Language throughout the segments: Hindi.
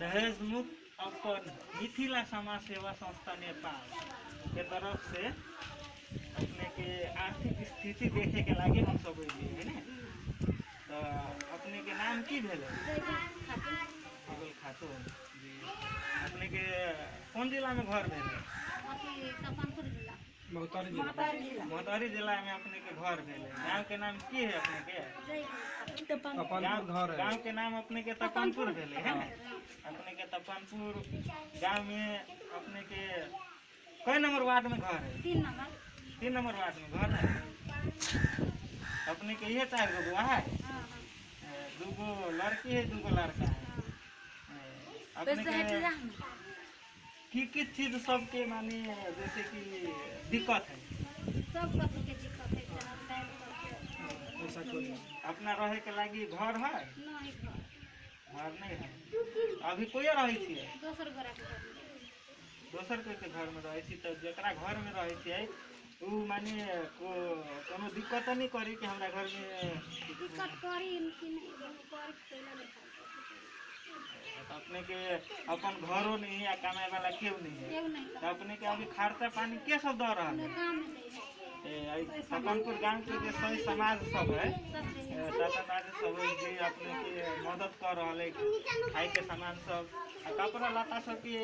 दहेज मुक्त अपन मिथिला समाज सेवा संस्था नेपाल के तरफ से अपने के आर्थिक स्थिति देखे के लागे हम सब अलिए है ना। तो अपने के नाम की भेले? पागल खातून जी। अपने के कौन जिला में घर भेले? मोहतारी जिला में अपने के घर भेले। गाँव के नाम की है अपने के? गाँव के नाम अपने के तपनपुर भेले है ना। अपने के तपनपुर गाँव में अपने के कई नंबर वार्ड में घर है? 3 नंबर वार्ड में घर है। अपने के ये 4 गो बुआ है? 2 गो लड़की है, 2 गो लड़का है। अपने के किस चीज सबके माने जैसे कि दिक्कत है? अपना रहे के लागी घर है? घर नहीं है। अभी कोई रही थी? दोसर कोई के घर में रही थी। तो जरा घर में रही थी वो माने कोनो दिक्कत नहीं करी कि हमरा घर में अपने के अपन घरों नहीं है, कमाए वाला क्यों नहीं है? तो अपने के अभी खर्चा पानी के सब दे रहा है? तपनपुर गाँव के जो सही समाज सब है दादा दादी सब जी अपने के मदद कर रहा है। खाए के सामान सब कपड़ा लता सब के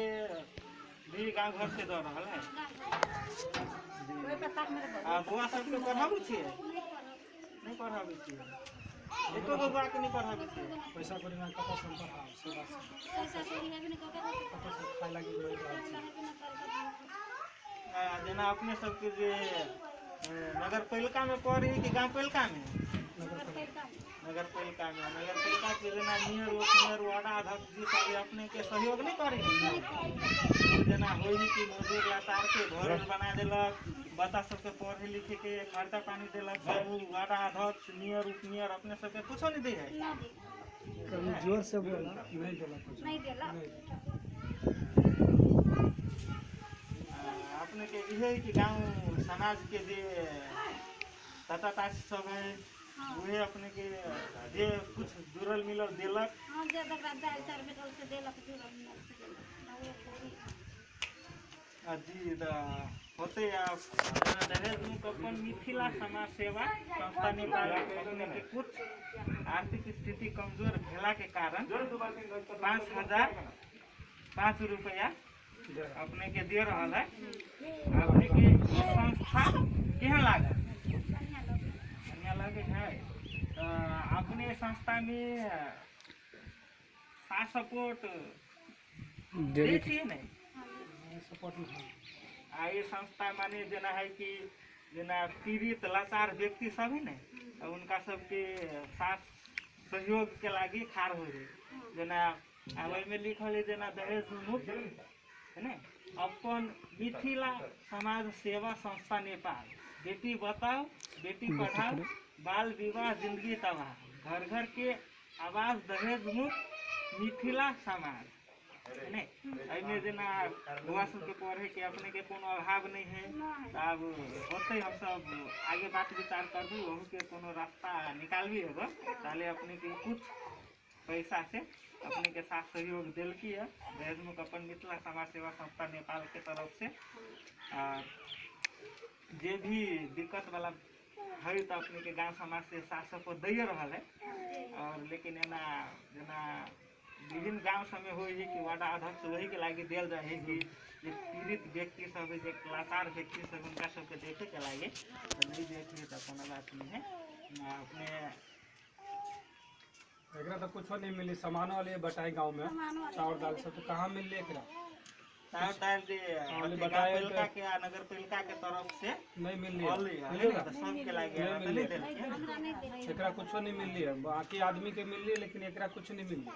भी गाँव घर से दे रहा है। बुआ सबके पढ़ाबू छे? नहीं पढ़ाबू छे? एको गो बुआ के नहीं पढ़ाबू छे? पैसा करी ना कत से पढ़ाओ सेवा से पैसा करी है ने कत से खाए लागी नहीं रहल छे। जेना अपने सबके जे नगर पालिका में पढ़ी कि गाँव पालिका में? नगर पालिका में। नगर पालिका के जेना मेयर वार्ड अध्यक्ष जी सब अपने के सहयोग नहीं करी? जेना होई कि मजदूर लाचार के घर बना देलक, बच्चा सबके पढ़े लिखे के खर्चा पानी देलक, सब वार्ड अध्यक्ष मेयर उप मेयर अपने सबके कुछ नहीं दी है? कभी जोर से बोला नहीं देलक। अपने के इहे कि गाँव समाज के जे चाचा चाची सब है वे अपने के जे कुछ जुड़ल मिलल देलक? जी होते दहेज मुक्त अपन मिथिला समाज सेवा संस्था नेपाल के कुछ आर्थिक स्थिति कमजोर भेला के कारण 5,005 रुपया अपने के दे रहा है। अपने के संस्था केहन लागे? बढ़िया लगे है। अपने संस्था में साथ सपोर्ट देती है नहीं? सपोर्ट ये संस्था माने जना है कि जना पीड़ित लाचार व्यक्ति सब है ना उनका सबके साथ सहयोग के लागी खार हो रही। जना आवे में लिखल है जना दहेज मुक्त है ना अपन मिथिला समाज सेवा संस्था नेपाल बेटी बचाओ बेटी पढ़ाओ बाल विवाह जिंदगी तबाह घर घर के आवाज दहेज मुक्त मिथिला समाज है। जना बुआ सबके पढ़े के अपने के कोनो अभाव नहीं है। अब होते हम सब आगे बात विचार करबू वहू के कोनो रास्ता निकालबी होगा ताले अपने के कुछ पैसा से अपने के साथ सहयोग दिल की है दहेज मुक्त अपन मिथिला समाज सेवा संस्था नेपाल के तरफ से। जे भी दिक्कत वाला है तो अपने के गाँव समाज से साथ सपोर्ट दे रहा है। और लेकिन एना जना विभिन्न गाँव सब में हो कि वार्ड अध्यक्ष वही के लागी दिल जाए कि पीड़ित व्यक्ति सब जो लाचार व्यक्ति सब उनका सबके देखे के लागे तो नहीं देखिए तो कोनो बात नहीं है। अपने एकरा तो कुछ नहीं मिली सामान वाले बताए गांव में चावल दाल सब तो कहाँ मिल एकरा चावल दाल जे बताए पालिका के नगर पालिका के तरफ से नहीं मिल रही है सब के लागे नहीं दे एकरा कुछ नहीं मिल रही है। बाकी आदमी के मिल रही है लेकिन एकरा कुछ नहीं मिल रही।